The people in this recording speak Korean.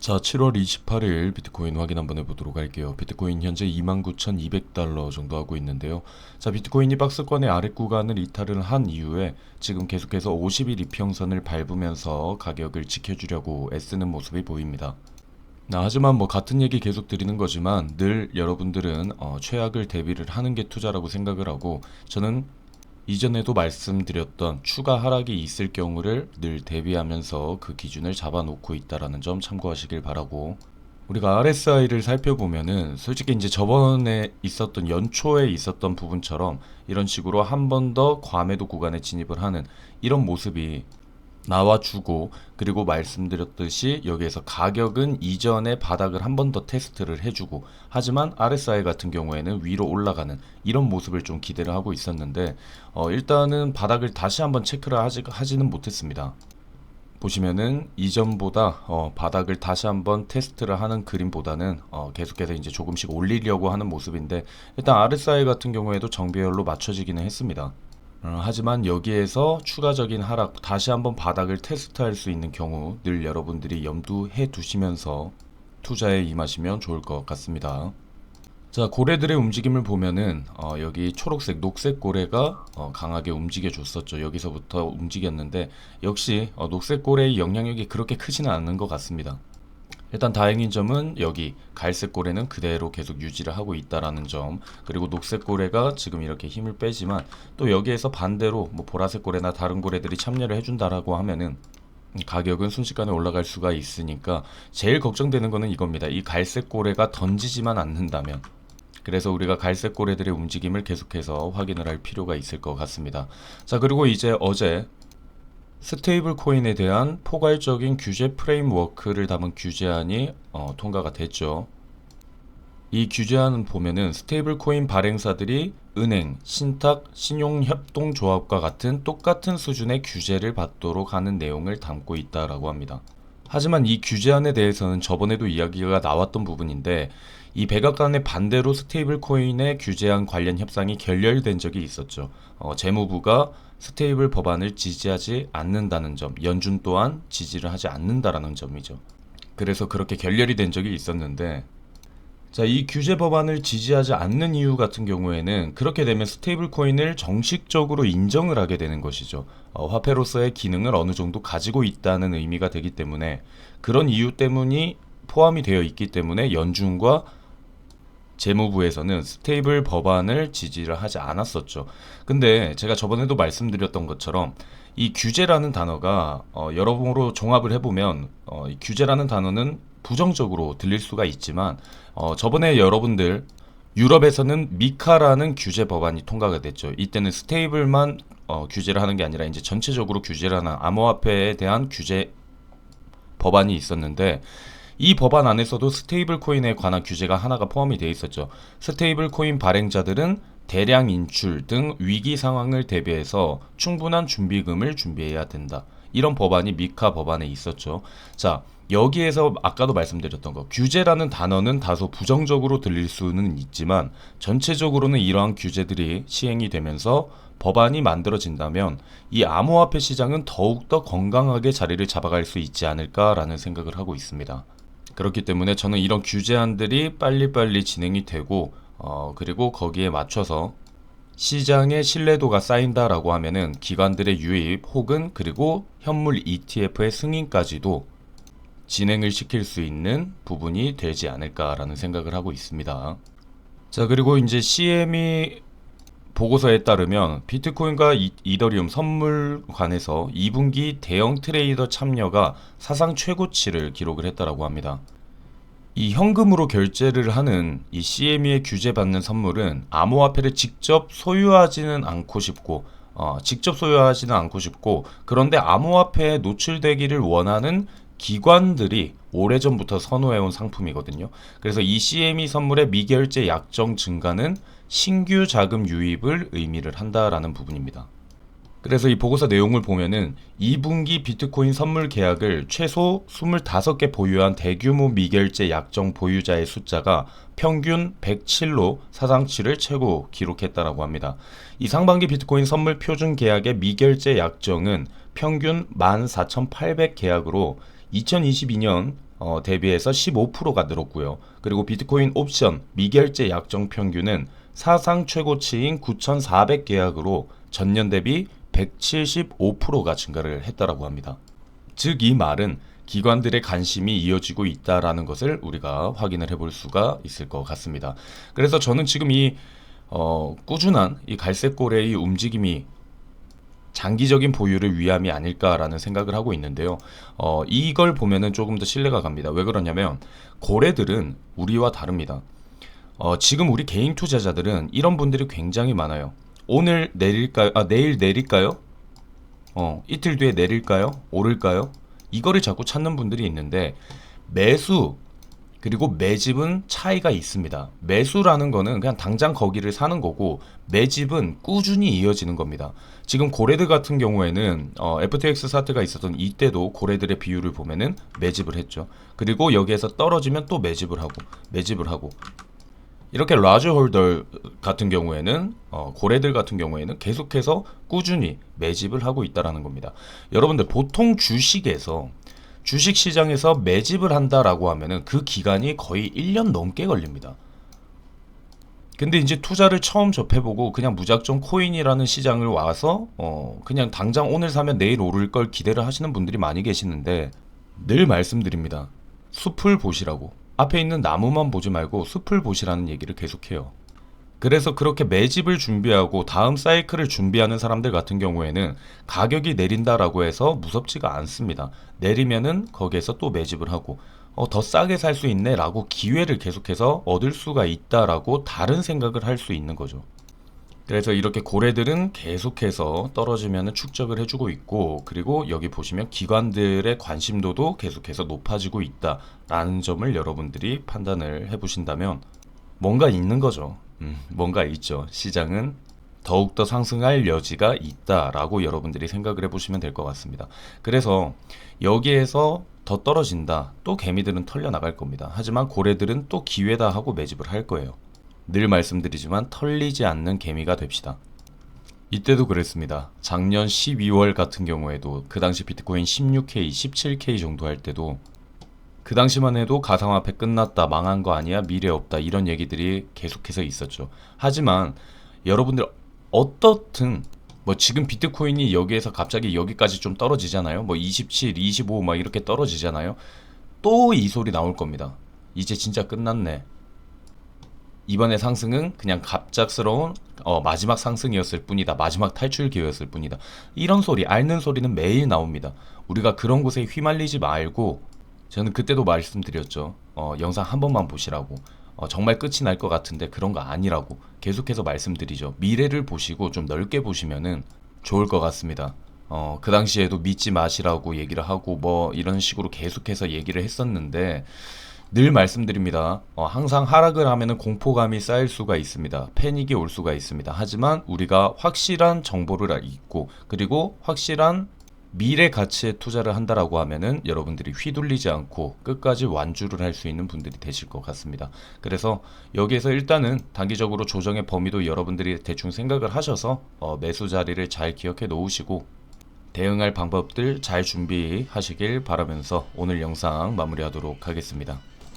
자, 7월 28일 비트코인 확인 한번 해보도록 할게요. 비트코인 현재 29,200달러 정도 하고 있는데요. 자, 비트코인이 박스권의 아랫 구간을 이탈을 한 이후에 지금 계속해서 50일 이평선을 밟으면서 가격을 지켜주려고 애쓰는 모습이 보입니다. 하지만 같은 얘기 계속 드리는 거지만 늘 여러분들은 최악을 대비를 하는 게 투자라고 생각을 하고, 저는 이전에도 말씀드렸던 추가 하락이 있을 경우를 늘 대비하면서 그 기준을 잡아놓고 있다라는 점 참고하시길 바라고, 우리가 RSI를 살펴보면은 솔직히 이제 저번에 있었던 연초에 있었던 부분처럼 이런 식으로 한 번 더 과매도 구간에 진입을 하는 이런 모습이 나와주고, 그리고 말씀드렸듯이 여기에서 가격은 이전에 바닥을 한 번 더 테스트를 해주고, 하지만 RSI 같은 경우에는 위로 올라가는 이런 모습을 좀 기대를 하고 있었는데, 일단은 바닥을 다시 한번 체크를 하지는 못했습니다. 보시면은 이전보다 바닥을 다시 한번 테스트를 하는 그림보다는 계속해서 이제 조금씩 올리려고 하는 모습인데, 일단 RSI 같은 경우에도 정배열로 맞춰지기는 했습니다. 하지만 여기에서 추가적인 하락, 다시 한번 바닥을 테스트할 수 있는 경우 늘 여러분들이 염두해 두시면서 투자에 임하시면 좋을 것 같습니다. 자, 고래들의 움직임을 보면은 여기 초록색, 녹색 고래가 강하게 움직여 줬었죠. 여기서부터 움직였는데 역시 녹색 고래의 영향력이 그렇게 크지는 않은 것 같습니다. 일단 다행인 점은 여기 갈색 고래는 그대로 계속 유지를 하고 있다라는 점, 그리고 녹색 고래가 지금 이렇게 힘을 빼지만 또 여기에서 반대로 보라색 고래나 다른 고래들이 참여를 해준다라고 하면은 가격은 순식간에 올라갈 수가 있으니까, 제일 걱정되는 거는 이겁니다. 이 갈색 고래가 던지지만 않는다면. 그래서 우리가 갈색 고래들의 움직임을 계속해서 확인을 할 필요가 있을 것 같습니다. 자, 그리고 이제 어제 스테이블 코인에 대한 포괄적인 규제 프레임워크를 담은 규제안이 통과가 됐죠. 이 규제안은 보면은 스테이블 코인 발행사들이 은행, 신탁, 신용협동조합과 같은 똑같은 수준의 규제를 받도록 하는 내용을 담고 있다라고 합니다. 하지만 이 규제안에 대해서는 저번에도 이야기가 나왔던 부분인데, 이 백악관의 반대로 스테이블 코인의 규제안 관련 협상이 결렬된 적이 있었죠. 재무부가 스테이블 법안을 지지하지 않는다는 점, 연준 또한 지지를 하지 않는다라는 점이죠. 그래서 그렇게 결렬이 된 적이 있었는데, 자, 이 규제 법안을 지지하지 않는 이유 같은 경우에는 그렇게 되면 스테이블 코인을 정식적으로 인정을 하게 되는 것이죠. 화폐로서의 기능을 어느 정도 가지고 있다는 의미가 되기 때문에, 그런 이유 때문이 포함이 되어 있기 때문에 연준과 재무부에서는 스테이블 법안을 지지를 하지 않았었죠. 근데 제가 저번에도 말씀드렸던 것처럼 이 규제라는 단어가 여러모로 종합을 해보면 이 규제라는 단어는 부정적으로 들릴 수가 있지만, 저번에 여러분들 유럽에서는 미카라는 규제 법안이 통과가 됐죠. 이때는 스테이블만 규제를 하는 게 아니라 이제 전체적으로 규제를 하는 암호화폐에 대한 규제 법안이 있었는데, 이 법안 안에서도 스테이블 코인에 관한 규제가 하나가 포함이 되어 있었죠. 스테이블 코인 발행자들은 대량 인출 등 위기 상황을 대비해서 충분한 준비금을 준비해야 된다. 이런 법안이 미카 법안에 있었죠. 자, 여기에서 아까도 말씀드렸던 거, 규제라는 단어는 다소 부정적으로 들릴 수는 있지만 전체적으로는 이러한 규제들이 시행이 되면서 법안이 만들어진다면 이 암호화폐 시장은 더욱더 건강하게 자리를 잡아갈 수 있지 않을까라는 생각을 하고 있습니다. 그렇기 때문에 저는 이런 규제안들이 빨리빨리 진행이 되고, 그리고 거기에 맞춰서 시장의 신뢰도가 쌓인다라고 하면은 기관들의 유입 혹은 그리고 현물 ETF의 승인까지도 진행을 시킬 수 있는 부분이 되지 않을까라는 생각을 하고 있습니다. 자, 그리고 이제 CME 보고서에 따르면 비트코인과 이더리움 선물관에서 2분기 대형 트레이더 참여가 사상 최고치를 기록을 했다라고 합니다. 이 현금으로 결제를 하는 이 CME에 규제받는 선물은 암호화폐를 직접 소유하지는 않고 싶고, 그런데 암호화폐에 노출되기를 원하는 기관들이 오래전부터 선호해온 상품이거든요. 그래서 이 CME 선물의 미결제 약정 증가는 신규 자금 유입을 의미를 한다라는 부분입니다. 그래서 이 보고서 내용을 보면은 2분기 비트코인 선물 계약을 최소 25개 보유한 대규모 미결제 약정 보유자의 숫자가 평균 107로 사상치를 최고 기록했다라고 합니다. 이 상반기 비트코인 선물 표준 계약의 미결제 약정은 평균 14,800 계약으로 2022년 대비해서 15%가 늘었고요. 그리고 비트코인 옵션 미결제 약정 평균은 사상 최고치인 9,400 계약으로 전년 대비 175%가 증가를 했다라고 합니다. 즉 이 말은 기관들의 관심이 이어지고 있다라는 것을 우리가 확인을 해볼 수가 있을 것 같습니다. 그래서 저는 지금 이 꾸준한 이 갈색고래의 움직임이 장기적인 보유를 위함이 아닐까라는 생각을 하고 있는데요. 이걸 보면은 조금 더 신뢰가 갑니다. 왜 그러냐면 고래들은 우리와 다릅니다. 지금 우리 개인 투자자들은 이런 분들이 굉장히 많아요. 오늘 내릴까요? 내일 내릴까요? 이틀 뒤에 내릴까요? 오를까요? 이거를 자꾸 찾는 분들이 있는데 매수 그리고 매집은 차이가 있습니다. 매수라는 거는 그냥 당장 거기를 사는 거고 매집은 꾸준히 이어지는 겁니다. 지금 고래들 같은 경우에는 FTX 사태가 있었던 이때도 고래들의 비율을 보면은 매집을 했죠. 그리고 여기에서 떨어지면 또 매집을 하고 이렇게 라지 홀더 같은 경우에는 고래들 같은 경우에는 계속해서 꾸준히 매집을 하고 있다라는 겁니다. 여러분들 보통 주식에서 주식 시장에서 매집을 한다라고 하면은 그 기간이 거의 1년 넘게 걸립니다. 근데 이제 투자를 처음 접해보고 그냥 무작정 코인이라는 시장을 와서 그냥 당장 오늘 사면 내일 오를 걸 기대를 하시는 분들이 많이 계시는데 늘 말씀드립니다. 숲을 보시라고. 앞에 있는 나무만 보지 말고 숲을 보시라는 얘기를 계속해요. 그래서 그렇게 매집을 준비하고 다음 사이클을 준비하는 사람들 같은 경우에는 가격이 내린다라고 해서 무섭지가 않습니다. 내리면은 거기에서 또 매집을 하고 더 싸게 살 수 있네 라고 기회를 계속해서 얻을 수가 있다라고 다른 생각을 할 수 있는 거죠. 그래서 이렇게 고래들은 계속해서 떨어지면 축적을 해주고 있고 그리고 여기 보시면 기관들의 관심도도 계속해서 높아지고 있다라는 점을 여러분들이 판단을 해보신다면 뭔가 있는 거죠. 뭔가 있죠. 시장은 더욱더 상승할 여지가 있다라고 여러분들이 생각을 해보시면 될 것 같습니다. 그래서 여기에서 더 떨어진다. 또 개미들은 털려 나갈 겁니다. 하지만 고래들은 또 기회다 하고 매집을 할 거예요. 늘 말씀드리지만 털리지 않는 개미가 됩시다. 이때도 그랬습니다. 작년 12월 같은 경우에도 그 당시 비트코인 16K, 17K 정도 할 때도 그 당시만 해도 가상화폐 끝났다, 망한 거 아니야, 미래 없다 이런 얘기들이 계속해서 있었죠. 하지만 여러분들 어떻든 뭐 지금 비트코인이 여기에서 갑자기 여기까지 좀 떨어지잖아요. 뭐 27, 25 막 이렇게 떨어지잖아요. 또 이 소리 나올 겁니다. 이제 진짜 끝났네. 이번에 상승은 그냥 갑작스러운 마지막 상승이었을 뿐이다. 마지막 탈출 기회였을 뿐이다. 이런 소리, 앓는 소리는 매일 나옵니다. 우리가 그런 곳에 휘말리지 말고 저는 그때도 말씀드렸죠. 영상 한 번만 보시라고. 정말 끝이 날 것 같은데 그런 거 아니라고 계속해서 말씀드리죠. 미래를 보시고 좀 넓게 보시면은 좋을 것 같습니다. 그 당시에도 믿지 마시라고 얘기를 하고 뭐 이런 식으로 계속해서 얘기를 했었는데 늘 말씀드립니다. 항상 하락을 하면은 공포감이 쌓일 수가 있습니다. 패닉이 올 수가 있습니다. 하지만 우리가 확실한 정보를 있고 그리고 확실한 미래 가치에 투자를 한다라고 하면은 여러분들이 휘둘리지 않고 끝까지 완주를 할 수 있는 분들이 되실 것 같습니다. 그래서 여기에서 일단은 단기적으로 조정의 범위도 여러분들이 대충 생각을 하셔서 매수 자리를 잘 기억해 놓으시고 대응할 방법들 잘 준비하시길 바라면서 오늘 영상 마무리하도록 하겠습니다.